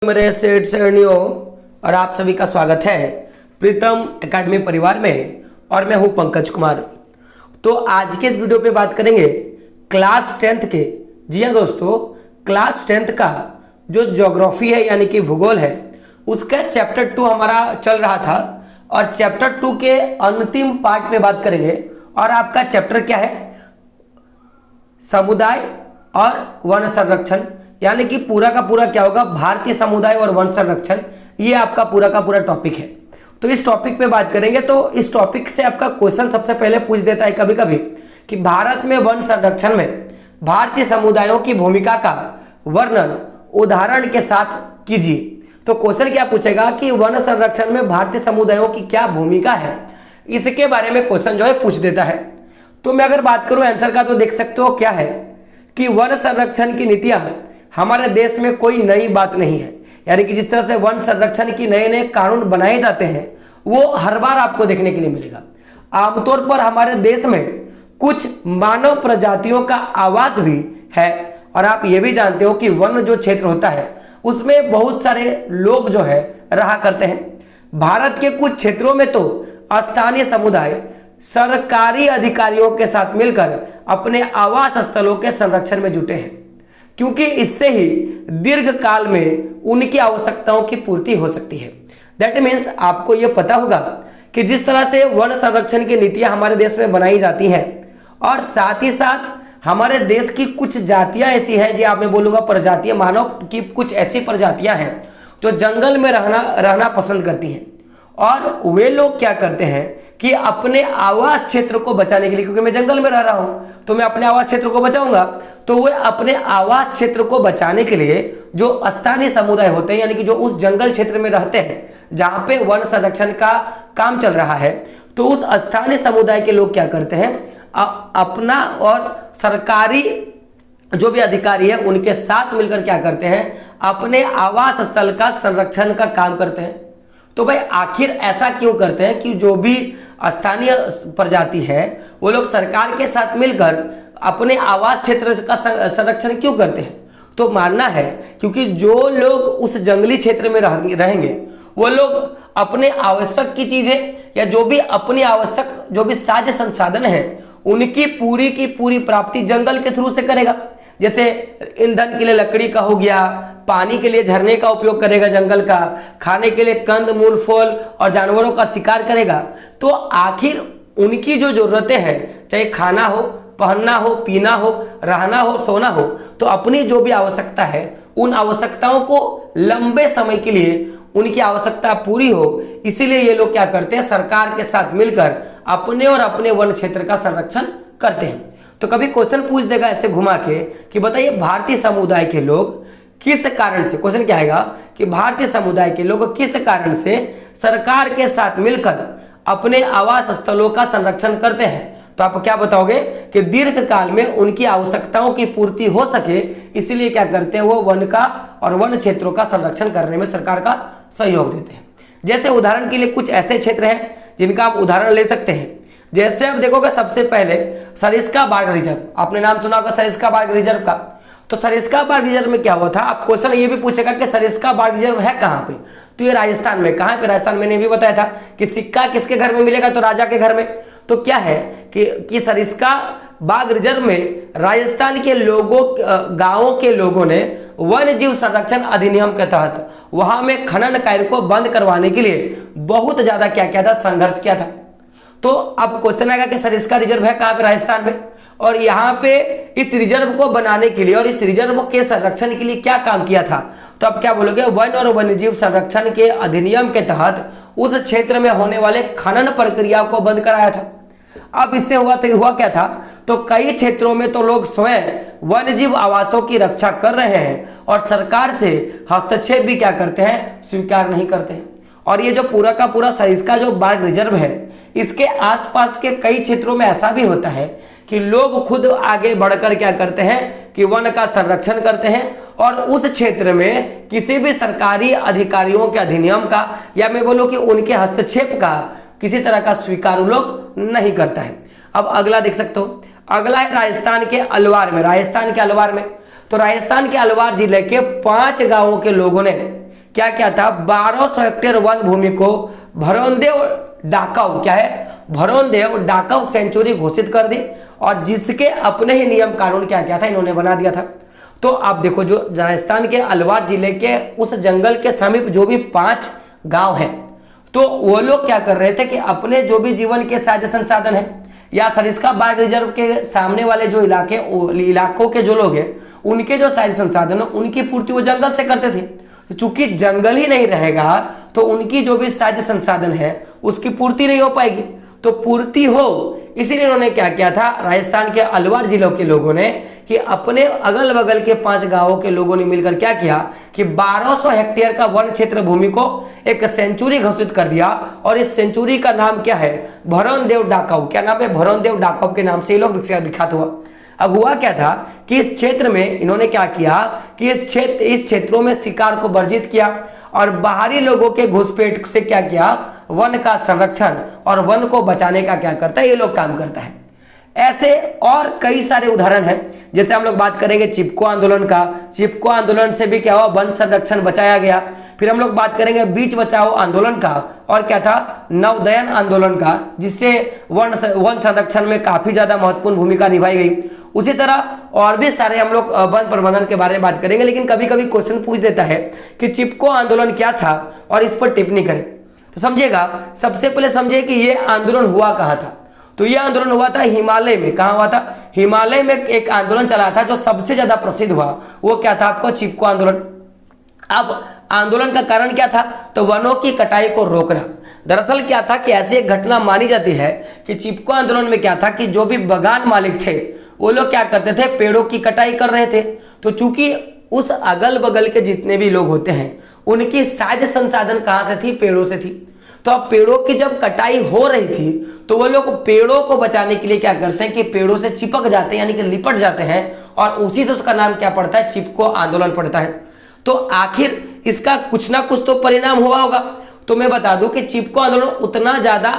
मेरे सेठ श्रेणियों और आप सभी का स्वागत है प्रीतम एकेडमी परिवार में। और मैं हूं पंकज कुमार। तो आज के इस वीडियो पे बात करेंगे क्लास 10th के, जी हाँ दोस्तों, क्लास 10th का जो ज्योग्राफी है यानी कि भूगोल है, उसका चैप्टर 2 हमारा चल रहा था और चैप्टर 2 के अंतिम पार्ट पे बात करेंगे। और आपका चैप्टर क्या है? समुदाय और वन संरक्षण, यानी कि पूरा का पूरा क्या होगा? भारतीय समुदाय और वन संरक्षण, ये आपका पूरा का पूरा टॉपिक है। तो इस टॉपिक पे बात करेंगे। तो इस टॉपिक से आपका क्वेश्चन सबसे पहले पूछ देता है कभी कभी कि भारत में वन संरक्षण में भारतीय समुदायों की भूमिका का वर्णन उदाहरण के साथ कीजिए। तो क्वेश्चन क्या पूछेगा कि वन संरक्षण में भारतीय समुदायों की क्या भूमिका है, इसके बारे में क्वेश्चन जो है पूछ देता है। तो मैं अगर बात करूं आंसर का, तो देख सकते हो क्या है कि वन संरक्षण की नीतियां हमारे देश में कोई नई बात नहीं है। यानी कि जिस तरह से वन संरक्षण की नए नए कानून बनाए जाते हैं वो हर बार आपको देखने के लिए मिलेगा। आमतौर पर हमारे देश में कुछ मानव प्रजातियों का आवास भी है। और आप ये भी जानते हो कि वन जो क्षेत्र होता है उसमें बहुत सारे लोग जो है रहा करते हैं। भारत के कुछ क्षेत्रों में तो स्थानीय समुदाय सरकारी अधिकारियों के साथ मिलकर अपने आवास स्थलों के संरक्षण में जुटे हैं, क्योंकि इससे ही दीर्घ काल में उनकी आवश्यकताओं की पूर्ति हो सकती है। दैट मीन्स आपको यह पता होगा कि जिस तरह से वन संरक्षण की नीतियां हमारे देश में बनाई जाती हैं और साथ ही साथ हमारे देश की कुछ जातियां ऐसी हैं, जी आप मैं बोलूंगा प्रजातियां, मानव की कुछ ऐसी प्रजातियां हैं जो जंगल में रहना पसंद करती हैं। और वे लोग क्या करते हैं कि अपने आवास क्षेत्र को बचाने के लिए, क्योंकि मैं जंगल में रह रहा हूं तो मैं अपने आवास क्षेत्र को बचाऊंगा, तो वे अपने आवास क्षेत्र को बचाने के लिए जो स्थानीय समुदाय होते हैं, यानी कि जो उस जंगल क्षेत्र में रहते हैं जहां पे वन संरक्षण का काम चल रहा है, तो उस स्थानीय समुदाय के लोग क्या करते हैं, अपना और सरकारी जो भी अधिकारी है उनके साथ मिलकर क्या करते हैं, अपने आवास स्थल का संरक्षण का काम करते हैं। तो भाई आखिर ऐसा क्यों करते हैं कि जो भी स्थानीय प्रजाति है वो लोग सरकार के साथ मिलकर अपने आवास क्षेत्र का संरक्षण क्यों करते हैं? तो मानना है क्योंकि जो लोग उस जंगली क्षेत्र में रहेंगे वो लोग अपने आवश्यक की चीजें या जो भी अपनी आवश्यक जो भी साध्य संसाधन है उनकी पूरी की पूरी प्राप्ति जंगल के थ्रू से करेगा। जैसे ईंधन के लिए लकड़ी का हो गया, पानी के लिए झरने का उपयोग करेगा जंगल का, खाने के लिए कंद मूल फल और जानवरों का शिकार करेगा। तो आखिर उनकी जो जरूरतें हैं, चाहे खाना हो, पहनना हो, पीना हो, रहना हो, सोना हो, तो अपनी जो भी आवश्यकता है उन आवश्यकताओं को लंबे समय के लिए उनकी आवश्यकता पूरी हो, इसीलिए ये लोग क्या करते हैं, सरकार के साथ मिलकर अपने और अपने वन क्षेत्र का संरक्षण करते हैं। तो कभी क्वेश्चन पूछ देगा ऐसे घुमा के कि बताइए भारतीय समुदाय के लोग किस कारण से, क्वेश्चन क्या आएगा कि भारतीय समुदाय के लोग किस कारण से सरकार के साथ मिलकर अपने आवास स्थलों का संरक्षण करते हैं? तो आप क्या बताओगे कि दीर्घ काल में उनकी आवश्यकताओं की पूर्ति हो सके, इसीलिए क्या करते हैं, वो वन का और वन क्षेत्रों का संरक्षण करने में सरकार का सहयोग देते हैं। जैसे उदाहरण के लिए कुछ ऐसे क्षेत्र हैं जिनका आप उदाहरण ले सकते हैं। जैसे आप देखोगे सबसे पहले सरिस्का बाघ रिजर्व, आपने नाम सुना होगा सरिस्का बाघ रिजर्व का। तो सरिस्का बाघ रिजर्व में क्या हुआ था, आप क्वेश्चन ये भी पूछेगा कि सरिस्का बाघ रिजर्व है कहाँ पे, तो ये राजस्थान में। कहाँ पे? राजस्थान में। मैंने भी बताया था कि सिक्का किसके घर में मिलेगा, तो राजा के घर में। तो क्या है कि सरिस्का बाघ रिजर्व में राजस्थान के लोगों, गांवों के लोगों ने वन जीव संरक्षण अधिनियम के तहत वहां में खनन कार्य को बंद करवाने के लिए बहुत ज्यादा क्या किया था, संघर्ष किया था। तो अब क्वेश्चन आएगा कि सरिस्का रिजर्व है कहां पे? राजस्थान में। और यहाँ पे इस रिजर्व को बनाने के लिए और इस रिजर्व के संरक्षण के लिए क्या काम किया था, तो आप क्या बोलोगे, वन और वन्यजीव संरक्षण के अधिनियम के तहत उस क्षेत्र में होने वाले खनन प्रक्रिया को बंद कराया था। अब इससे हुआ क्या था, तो कई क्षेत्रों में तो लोग स्वयं वन्यजीव आवासों की रक्षा कर रहे हैं और सरकार से हस्तक्षेप भी क्या करते हैं, स्वीकार नहीं करते हैं। और ये जो पूरा का पूरा सरिस्का जो बाघ रिजर्व है, इसके आसपास के कई क्षेत्रों में ऐसा भी होता है कि लोग खुद आगे बढ़कर क्या करते हैं कि वन का संरक्षण करते हैं और उस क्षेत्र में किसी भी सरकारी अधिकारियों के अधिनियम का या मैं बोलूं कि उनके हस्तक्षेप का किसी तरह का स्वीकार लोग नहीं करता है। अब अगला देख सकते हो, अगला है राजस्थान के अलवार में। राजस्थान के अलवार में तो राजस्थान के अलवार जिले के 5 गांवों के लोगों ने क्या क्या था, 1200 हेक्टेयर वन भूमि को भरोनदेव डाकव, क्या है, भरोनदेव डाकव सेंचुरी घोषित कर दी, और जिसके अपने ही नियम कानून क्या क्या था इन्होंने बना दिया था। तो आप देखो, जो राजस्थान के अलवार जिले के उस जंगल के समीप जो भी 5 गांव हैं, तो वो लोग क्या कर रहे थे कि अपने जो भी जीवन के साधन संसाधन है या सरिस्का बाघ रिजर्व के सामने वाले जो इलाकों के जो लोग हैं, उनके जो साधन संसाधन है उनकी पूर्ति वो जंगल से करते थे। चूंकि जंगल ही नहीं रहेगा तो उनकी जो भी साधन संसाधन है उसकी पूर्ति नहीं हो पाएगी। तो पूर्ति हो, इसीलिए उन्होंने क्या किया था, राजस्थान के अलवार जिलों के लोगों ने कि अपने अगल बगल के 5 गांवों के लोगों ने मिलकर क्या किया कि 1200 हेक्टेयर का वन क्षेत्र भूमि को एक सेंचुरी घोषित कर दिया, और इस सेंचुरी का नाम क्या है, भरोनदेव डाकव। क्या नाम है, भरोनदेव डाकव के नाम से ये लोग विख्यात हुआ। अब हुआ क्या था कि इस क्षेत्र में इन्होंने क्या किया कि इस क्षेत्रों में शिकार को वर्जित किया, और बाहरी लोगों के घुसपैठ से क्या किया, वन का संरक्षण और वन को बचाने का क्या करता है, ये लोग काम करता है। ऐसे और कई सारे उदाहरण हैं। जैसे हम लोग बात करेंगे चिपको आंदोलन का, चिपको आंदोलन से भी क्या हुआ, वन संरक्षण बचाया गया। फिर हम लोग बात करेंगे बीच बचाओ आंदोलन का, और क्या था, नवोदयन आंदोलन का, जिससे वन संरक्षण में काफी ज्यादा महत्वपूर्ण भूमिका निभाई गई। उसी तरह और भी सारे हम लोग वन प्रबंधन के बारे में बात करेंगे, लेकिन कभी कभी क्वेश्चन पूछ देता है कि चिपको आंदोलन क्या था और इस पर टिप्पणी करें। तो समझिएगा, सबसे पहले समझिए कि ये आंदोलन हुआ कहाँ था। तो यह आंदोलन हुआ था हिमालय में। कहाँ हुआ था, हिमालय में एक आंदोलन चला था जो सबसे ज्यादा प्रसिद्ध हुआ, वो क्या था आपको, चिपको आंदोलन। अब आंदोलन का कारण क्या था, तो वनों की कटाई को रोकना। दरअसल क्या था कि ऐसी एक घटना मानी जाती है कि चिपको आंदोलन में क्या था कि जो भी बागान मालिक थे वो लोग क्या करते थे, पेड़ों की कटाई कर रहे थे। तो चूंकि उस अगल बगल के जितने भी लोग होते हैं उनकी साध संसाधन कहां से थी, पेड़ों से थी। तो अब पेड़ों की जब कटाई हो रही थी तो वो लोग पेड़ों को बचाने के लिए क्या करते हैं कि पेड़ों से चिपक जाते हैं, यानी कि लिपट जाते हैं, और उसी से उसका नाम क्या पड़ता है, चिपको आंदोलन पड़ता है। तो आखिर इसका कुछ ना कुछ तो परिणाम हुआ होगा। तो मैं बता दूं कि चिपको आंदोलन उतना ज्यादा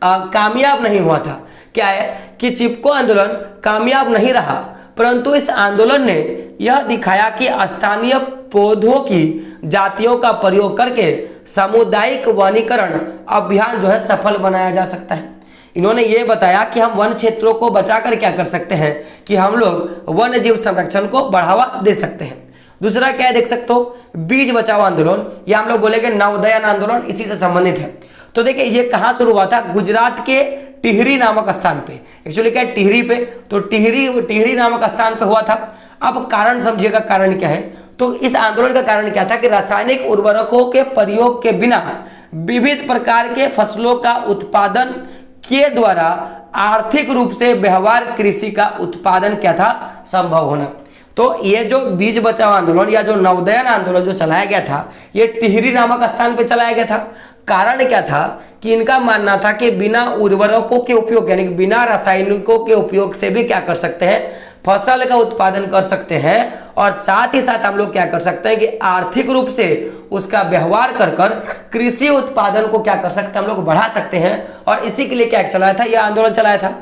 कामयाब नहीं हुआ था। क्या है कि चिपको आंदोलन कामयाब नहीं रहा, परंतु इस आंदोलन ने यह दिखाया कि स्थानीय पौधों की जातियों का प्रयोग करके सामुदायिक वनीकरण अभियान जो है सफल बनाया जा सकता है। इन्होंने ये बताया कि हम वन क्षेत्रों को बचाकर क्या कर सकते हैं कि हम लोग वन्य जीव संरक्षण को बढ़ावा दे सकते हैं। दूसरा क्या है, देख सकते हो, बीज बचाओ आंदोलन, या हम लोग बोलेंगे नवोदयन आंदोलन, इसी से संबंधित है। तो देखिए ये कहां शुरू हुआ था, गुजरात के टिहरी नामक स्थान पे। एक्चुअली क्या है, टिहरी पे, तो टिहरी नामक स्थान पे हुआ था। अब कारण समझिएगा, कारण क्या है, तो इस आंदोलन का कारण क्या था कि रासायनिक उर्वरकों के प्रयोग के बिना विविध प्रकार के फसलों का उत्पादन के द्वारा आर्थिक रूप से व्यवहार कृषि का उत्पादन क्या था, संभव होना। तो ये जो बीज बचाओ आंदोलन या जो नवोदयन आंदोलन जो चलाया गया था, ये टिहरी नामक स्थान पे चलाया गया था। कारण क्या था कि इनका मानना था कि बिना उर्वरकों के उपयोग यानी कि बिना रासायनिकों के उपयोग से भी क्या कर सकते हैं, फसल का उत्पादन कर सकते हैं, और साथ ही साथ हम लोग क्या कर सकते हैं कि आर्थिक रूप से उसका व्यवहार कर कर कृषि उत्पादन को क्या कर सकते हैं, हम लोग बढ़ा सकते हैं। और इसी के लिए क्या चलाया था, यह आंदोलन चलाया था।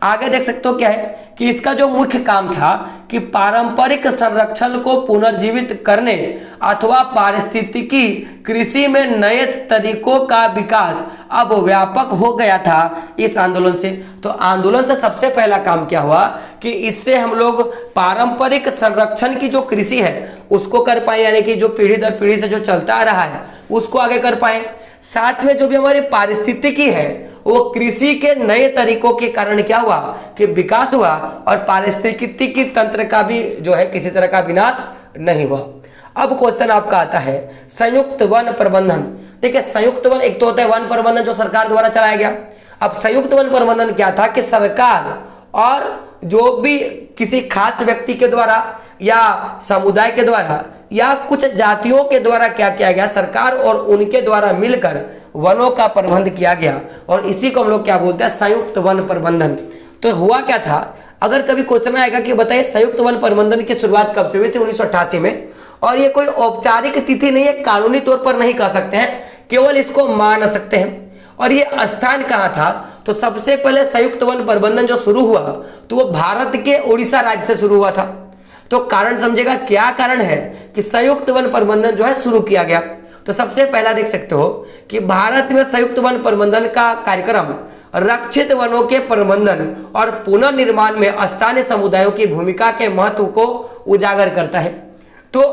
आगे देख सकते हो क्या है कि इसका जो मुख्य काम था कि पारंपरिक संरक्षण को पुनर्जीवित करने अथवा पारिस्थितिकी कृषि में नए तरीकों का विकास अब व्यापक हो गया था इस आंदोलन से। तो आंदोलन से सबसे पहला काम क्या हुआ कि इससे हम लोग पारंपरिक संरक्षण की जो कृषि है उसको कर पाए, यानी कि जो पीढ़ी दर पीढ़ी से जो चलता आ रहा है उसको आगे कर पाए। साथ में जो भी हमारी पारिस्थितिकी है वो कृषि के नए तरीकों के कारण क्या हुआ कि विकास हुआ, और पारिस्थितिकी तंत्र का भी जो है किसी तरह का विनाश नहीं हुआ। अब क्वेश्चन आपका आता है संयुक्त वन प्रबंधन। देखिए संयुक्त वन, एक तो होता है वन प्रबंधन जो सरकार द्वारा चलाया गया। अब संयुक्त वन प्रबंधन क्या था कि सरकार और जो भी किसी खास व्यक्ति के द्वारा या समुदाय के द्वारा या कुछ जातियों के द्वारा क्या किया गया, सरकार और उनके द्वारा मिलकर वनों का प्रबंध किया गया, और इसी को हम लोग क्या बोलते हैं, संयुक्त वन प्रबंधन। तो हुआ क्या था, अगर कभी क्वेश्चन आएगा कि बताइए संयुक्त वन प्रबंधन की शुरुआत कब से हुई थी, 1988 में। और ये कोई औपचारिक तिथि नहीं है, कानूनी तौर पर नहीं कह सकते हैं, केवल इसको मान सकते हैं। और ये स्थान कहाँ था, तो सबसे पहले संयुक्त वन प्रबंधन जो शुरू हुआ तो वो भारत के उड़ीसा राज्य से शुरू हुआ था। तो कारण समझेगा क्या कारण है कि संयुक्त वन प्रबंधन जो है शुरू किया गया। तो सबसे पहला देख सकते हो कि भारत में संयुक्त वन प्रबंधन का कार्यक्रम रक्षित वनों के प्रबंधन और पुनर्निर्माण में स्थानीय समुदायों की भूमिका के महत्व को उजागर करता है। तो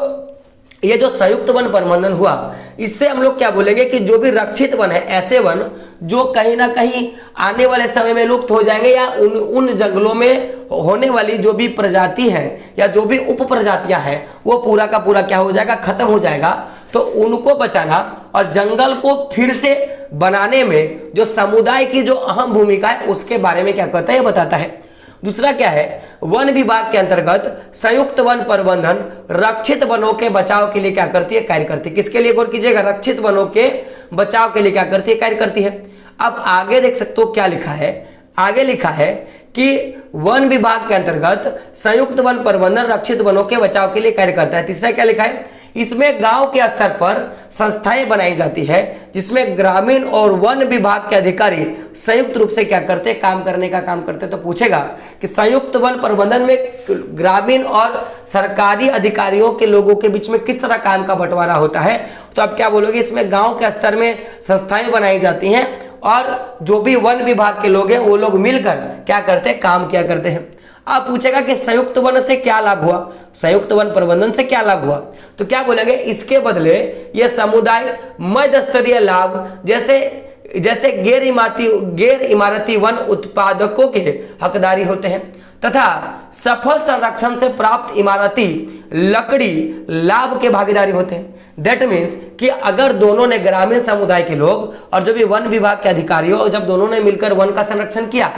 ये जो संयुक्त वन प्रबंधन हुआ, इससे हम लोग क्या बोलेंगे कि जो भी रक्षित वन है, ऐसे वन जो कहीं ना कहीं आने वाले समय में लुप्त हो जाएंगे या उन जंगलों में होने वाली जो भी प्रजाति है या जो भी उप प्रजातियां हैं वो पूरा का पूरा क्या हो जाएगा, खत्म हो जाएगा। तो उनको बचाना और जंगल को फिर से बनाने में जो समुदाय की जो अहम भूमिका है उसके बारे में क्या करता है, ये बताता है। दूसरा क्या है, वन विभाग के अंतर्गत संयुक्त वन प्रबंधन रक्षित वनों के बचाव के लिए क्या करती है, कार्य करती है। किसके लिए गौर कीजिएगा, रक्षित वनों के बचाव के लिए क्या करती है, कार्य करती है। अब आगे देख सकते हो क्या लिखा है, आगे लिखा है कि वन विभाग के अंतर्गत संयुक्त वन प्रबंधन रक्षित वनों के बचाव के लिए कार्य करता है। तीसरा क्या लिखा है, इसमें गांव के स्तर पर संस्थाएं बनाई जाती है जिसमें ग्रामीण और वन विभाग के अधिकारी संयुक्त रूप से क्या करते हैं, काम करने का काम करते हैं। तो पूछेगा कि संयुक्त वन प्रबंधन में ग्रामीण और सरकारी अधिकारियों के लोगों के बीच में किस तरह काम का बंटवारा होता है। तो आप क्या बोलोगे, इसमें गांव के स्तर में संस्थाएं बनाई जाती हैं और जो भी वन विभाग के लोग हैं वो लोग मिलकर क्या करते हैं, काम किया करते हैं। आप पूछेगा कि संयुक्त वन से क्या लाभ हुआ, संयुक्त वन प्रबंधन से क्या लाभ हुआ, तो क्या बोलेंगे, इसके बदले ये समुदाय मध्य स्तरीय लाभ जैसे गैर इमारती वन उत्पादकों के हकदारी होते हैं तथा सफल संरक्षण से प्राप्त इमारती लकड़ी लाभ के भागीदारी होते हैं। दैट मीन्स कि अगर दोनों ने, ग्रामीण समुदाय के लोग और जो भी वन विभाग के अधिकारियों, जब दोनों ने मिलकर वन का संरक्षण किया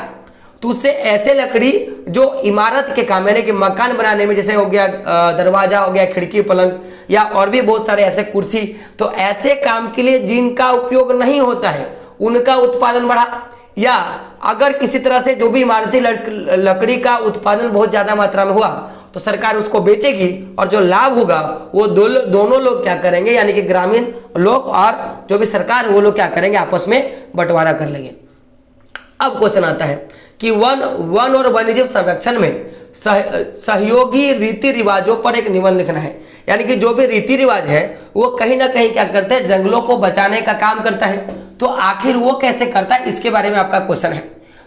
तो उससे ऐसे लकड़ी जो इमारत के काम यानी कि मकान बनाने में, जैसे हो गया दरवाजा हो गया, खिड़की, पलंग या और भी बहुत सारे ऐसे कुर्सी, तो ऐसे काम के लिए जिनका उपयोग नहीं होता है उनका उत्पादन बढ़ा। या अगर किसी तरह से जो भी इमारती लकड़ी का उत्पादन बहुत ज्यादा मात्रा में हुआ तो सरकार उसको बेचेगी और जो लाभ होगा वो दोनों लोग क्या करेंगे, यानी कि ग्रामीण लोग और जो भी सरकार वो लोग क्या करेंगे, आपस में बंटवारा कर लेंगे। अब क्वेश्चन आता है कि वन और वन्यजीव संरक्षण में सहयोगी रीति रिवाजों पर एक निबंध लिखना है। यानी कि जो भी रीति रिवाज है वो कहीं ना कहीं क्या करते हैं, जंगलों को बचाने का काम करता है। तो आखिर वो कैसे करता है, इसके बारे में आपका क्वेश्चन है।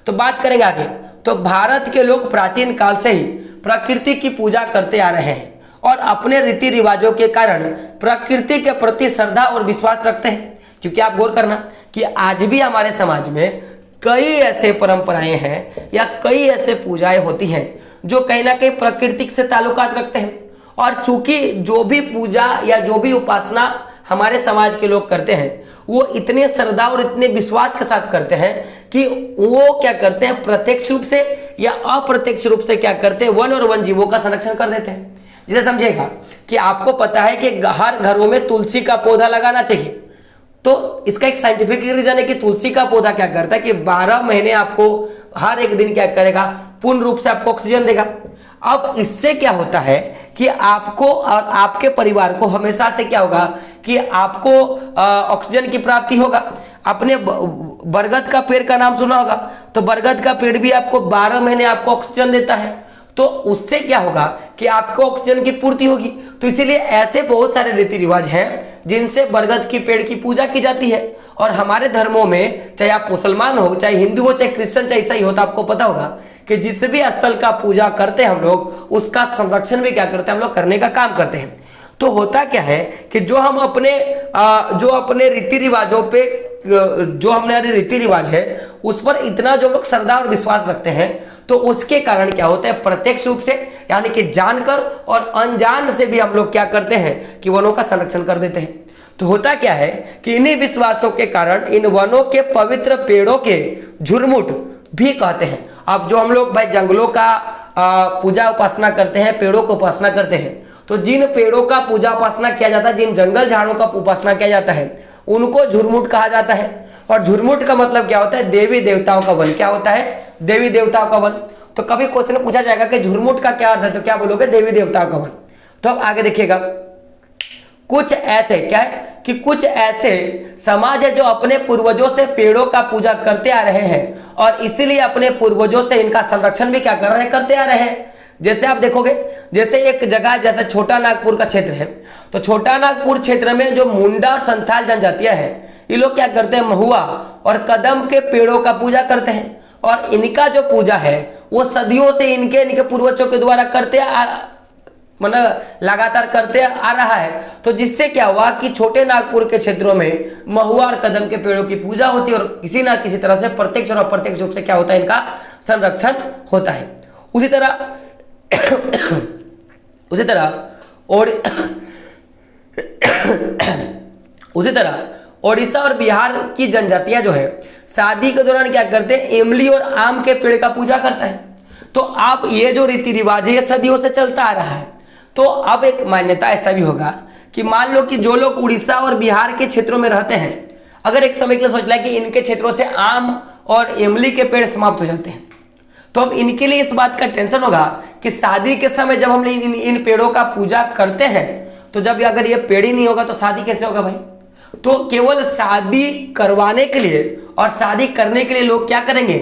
तो बात करेंगे आगे। तो भारत के लोग प्राचीन काल से ही प्रकृति की पूजा करते आ रहे हैं और अपने रीति रिवाजों के कारण प्रकृति के प्रति श्रद्धा और विश्वास रखते हैं। क्योंकि आप गौर करना कि आज भी हमारे समाज में कई ऐसे परंपराएं हैं या कई ऐसे पूजाएं होती हैं जो कहीं ना कहीं प्रकृति से ताल्लुकात रखते हैं। और चूंकि जो भी पूजा या जो भी उपासना हमारे समाज के लोग करते हैं वो इतने श्रद्धा और इतने विश्वास के साथ करते हैं कि वो क्या करते हैं, प्रत्यक्ष रूप से या अप्रत्यक्ष रूप से क्या करते हैं, वन और वन जीवों का संरक्षण कर देते हैं। जैसे समझिएगा कि आपको पता है कि हर घरों में तुलसी का पौधा लगाना चाहिए। तो इसका एक साइंटिफिक रीजन है कि तुलसी का पौधा क्या करता है कि 12 महीने आपको हर एक दिन क्या करेगा, पूर्ण रूप से आपको ऑक्सीजन देगा। अब इससे क्या होता है कि आपको और आपके परिवार को हमेशा से क्या होगा कि आपको ऑक्सीजन की प्राप्ति होगा। अपने बरगद का पेड़ का नाम सुना होगा, तो बरगद का पेड़ भी आपको 12 महीने आपको ऑक्सीजन देता है। तो उससे क्या होगा कि आपको ऑक्सीजन की पूर्ति होगी। तो इसीलिए ऐसे बहुत सारे रीति रिवाज हैं जिनसे बरगद की पेड़ की पूजा की जाती है। और हमारे धर्मों में, चाहे आप मुसलमान हो, चाहे हिंदू हो, चाहे क्रिश्चियन, चाहे ईसाई हो, तो आपको पता होगा कि जिस भी स्थल का पूजा करते हैं हम लोग, उसका संरक्षण भी क्या करते हैं, हम लोग करने का काम करते हैं। तो होता क्या है कि जो अपने रीति रिवाजों पे, जो हमारे रीति रिवाज है उस पर इतना जो लोग श्रद्धा और विश्वास रखते हैं, तो उसके कारण क्या होता है, प्रत्यक्ष रूप से यानी कि जानकर और अनजान से भी हम लोग क्या करते हैं कि वनों का संरक्षण कर देते हैं। तो होता क्या है कि इन्हीं विश्वासों के कारण इन वनों के पवित्र पेड़ों के झुरमुट भी कहते हैं। अब जो हम लोग भाई जंगलों का पूजा उपासना करते हैं, पेड़ों को उपासना करते हैं, तो जिन पेड़ों का पूजा उपासना किया जाता है, जिन जंगल झाड़ों का उपासना किया जाता है, उनको झुरमुट कहा जाता है। और झुरमुट का मतलब क्या होता है, देवी देवताओं का वन। क्या होता है, देवी देवताओं का वन। तो कभी क्वेश्चन पूछा जाएगा कि झुरमुट का क्या अर्थ है, तो क्या बोलोगे, देवी देवताओं का वन। तो अब आगे देखिएगा, कुछ ऐसे क्या है कि कुछ ऐसे समाज है जो अपने पूर्वजों से पेड़ों का पूजा करते आ रहे हैं और इसीलिए अपने पूर्वजों से इनका संरक्षण भी क्या कर रहे हैं, करते आ रहे हैं। जैसे आप देखोगे, जैसे एक जगह जैसे छोटा नागपुर का क्षेत्र है, तो छोटा नागपुर क्षेत्र में जो मुंडा और संथाल जनजातियां हैं, ये लोग क्या करते हैं, महुआ और कदम के पेड़ों का पूजा करते हैं। और इनका जो पूजा है वो सदियों से इनके पूर्वजों के द्वारा लगातार करते आ रहा है। तो जिससे क्या हुआ कि छोटे नागपुर के क्षेत्रों में महुआ और कदम के पेड़ों की पूजा होती है और किसी ना किसी तरह से प्रत्यक्ष और अप्रत्यक्ष रूप से क्या होता है, इनका संरक्षण होता है। उसी तरह ओडिशा और बिहार की जनजातियां जो है शादी के दौरान क्या करते हैं, इमली और आम के पेड़ का पूजा करता है। तो अब ये जो रीति रिवाज है ये सदियों से चलता आ रहा है। तो अब एक मान्यता ऐसा भी होगा कि मान लो कि जो लोग उड़ीसा और बिहार के क्षेत्रों में रहते हैं, अगर एक समय के लिए सोच लिया कि इनके क्षेत्रों से आम और इमली के पेड़ समाप्त हो जाते हैं, तो अब इनके लिए इस बात का टेंशन होगा कि शादी के समय जब हम इन पेड़ों का पूजा करते हैं, तो जब अगर ये पेड़ ही नहीं होगा तो शादी कैसे होगा भाई। तो केवल शादी करवाने के लिए और शादी करने के लिए लोग क्या करेंगे,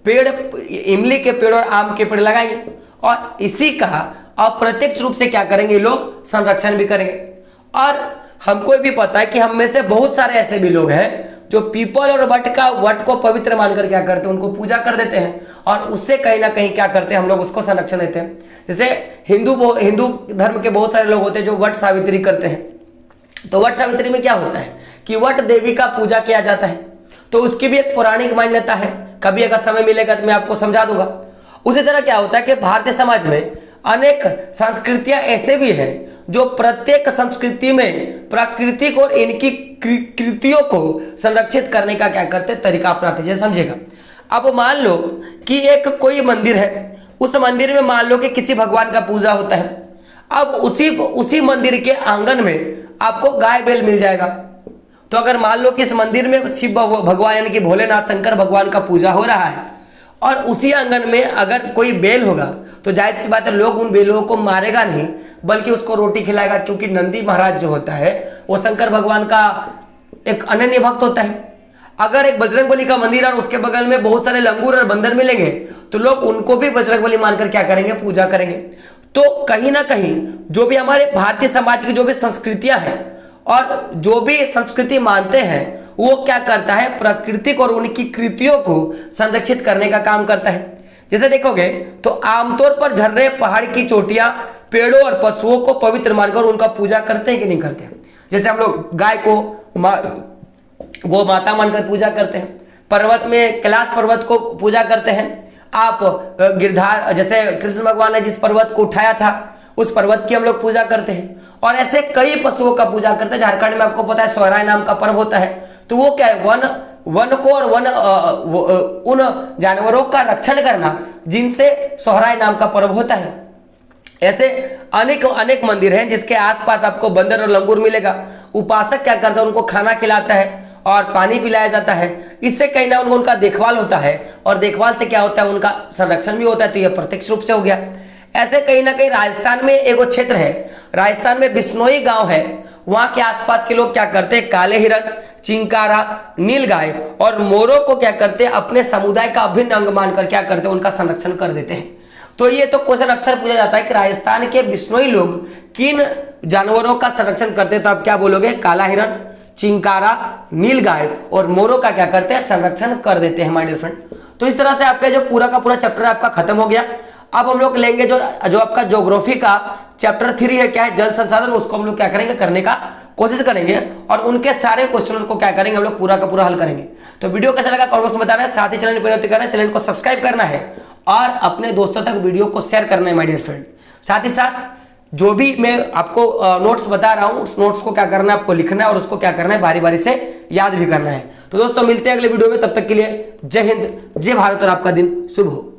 पेड़, इमली के पेड़ और आम के पेड़ लगाएंगे और इसी का अप्रत्यक्ष रूप से क्या करेंगे, लोग संरक्षण भी करेंगे। और हमको भी पता है कि हम में से बहुत सारे ऐसे भी लोग हैं जो पीपल और वट को पवित्र मानकर क्या करते हैं, उनको पूजा कर देते हैं और उससे कहीं ना कहीं क्या करते हैं, हम लोग उसको संरक्षण देते हैं। जैसे हिंदू धर्म के बहुत सारे लोग होते हैं जो वट सावित्री करते हैं। तो वट सावित्री में क्या होता है कि वट देवी का पूजा किया जाता है। तो उसकी भी एक पौराणिक मान्यता है, कभी अगर समय मिलेगा तो मैं आपको समझा दूंगा। उसी तरह क्या होता है कि भारतीय समाज में अनेक संस्कृतियां ऐसे भी हैं जो प्रत्येक संस्कृति में प्राकृतिक और इनकी कृतियों को संरक्षित करने का क्या करते हैं, तरीका अपनाते हैं। समझेगा, अब मान लो कि एक कोई मंदिर है, उस मंदिर में मान लो कि किसी भगवान का पूजा होता है। अब उसी मंदिर के आंगन में आपको गाय बैल मिल जाएगा। तो अगर मान लो कि इस मंदिर में शिव भगवान यानी कि भोलेनाथ शंकर भगवान का पूजा हो रहा है और उसी आंगन में अगर कोई बैल होगा तो जाहिर सी बात है लोग उन बैलों को मारेगा नहीं बल्कि उसको रोटी खिलाएगा, क्योंकि नंदी महाराज जो होता है वो शंकर भगवान का एक अनन्य भक्त होता है। अगर एक बजरंगबली का मंदिर और उसके बगल में बहुत सारे लंगूर और बंदर मिलेंगे तो लोग उनको भी बजरंगबली मानकर क्या करेंगे, पूजा करेंगे। तो कहीं ना कहीं जो भी हमारे भारतीय समाज की जो भी संस्कृतियां हैं और जो भी संस्कृति मानते हैं वो क्या करता है, प्राकृतिक और उनकी कृतियों को संरक्षित करने का काम करता है। जैसे देखोगे तो आमतौर पर झरने, पहाड़ की चोटियां, पेड़ों और पशुओं को पवित्र मानकर उनका पूजा करते हैं कि नहीं करते हैं। जैसे हम लोग गाय को गौ माता मानकर पूजा करते हैं, पर्वत में कैलाश पर्वत को पूजा करते हैं। आप गिरधार, जैसे कृष्ण भगवान ने जिस पर्वत को उठाया था उस पर्वत की हम लोग पूजा करते हैं। और ऐसे कई पशुओं का पूजा करते हैं। झारखंड में आपको पता है सोहराय नाम का पर्व होता है। तो वो क्या है, वन को और उन जानवरों का रक्षण करना जिनसे सोहराय नाम का पर्व होता है। ऐसे अनेक मंदिर हैं जिसके आसपास आपको बंदर और लंगूर मिलेगा। उपासक क्या करता है, उनको खाना खिलाता है और पानी पिलाया जाता है। इससे कहीं ना उनका देखभाल होता है और देखभाल से क्या होता है, उनका संरक्षण भी होता है। तो यह प्रत्यक्ष रूप से हो गया। ऐसे कहीं ना कहीं राजस्थान में एक क्षेत्र है, राजस्थान में बिश्नोई गांव है, वहां के आसपास के लोग क्या करते हैं, काले हिरण, चिंकारा, नीलगाय और मोरों को क्या करते हैं, अपने समुदाय का अभिन्न अंग मानकर क्या करते हैं, उनका संरक्षण कर देते हैं। तो ये तो क्वेश्चन अक्सर पूछा जाता है कि राजस्थान के बिश्नोई लोग किन जानवरों का संरक्षण करते हैं। तो आप क्या बोलोगे, काला हिरण, चिंकारा, नीलगाय और मोरों का क्या करते हैं, संरक्षण कर देते हैं माय डियर फ्रेंड। तो इस तरह से आपका जो पूरा का पूरा चैप्टर आपका खत्म हो गया। अब हम लोग लेंगे जो आपका ज्योग्राफी का चैप्टर 3 है, क्या है, जल संसाधन, उसको हम लोग क्या करेंगे, करने का कोशिश करेंगे और उनके सारे क्वेश्चंस को क्या करेंगे, हम लोग पूरा का पूरा हल करेंगे। तो वीडियो कैसा लगा कमेंट बॉक्स में बताना है। साथ ही चैनल पर नए करना है, चैनल को सब्सक्राइब करना है और अपने दोस्तों तक वीडियो को शेयर करना है माय डियर फ्रेंड। साथ ही साथ जो भी मैं आपको नोट्स बता रहा हूं उस नोट्स को क्या करना है, आपको लिखना है और उसको क्या करना है, बारी बारी से याद भी करना है। तो दोस्तों मिलते हैं अगले वीडियो में, तब तक के लिए जय हिंद, जय भारत और आपका दिन शुभ हो।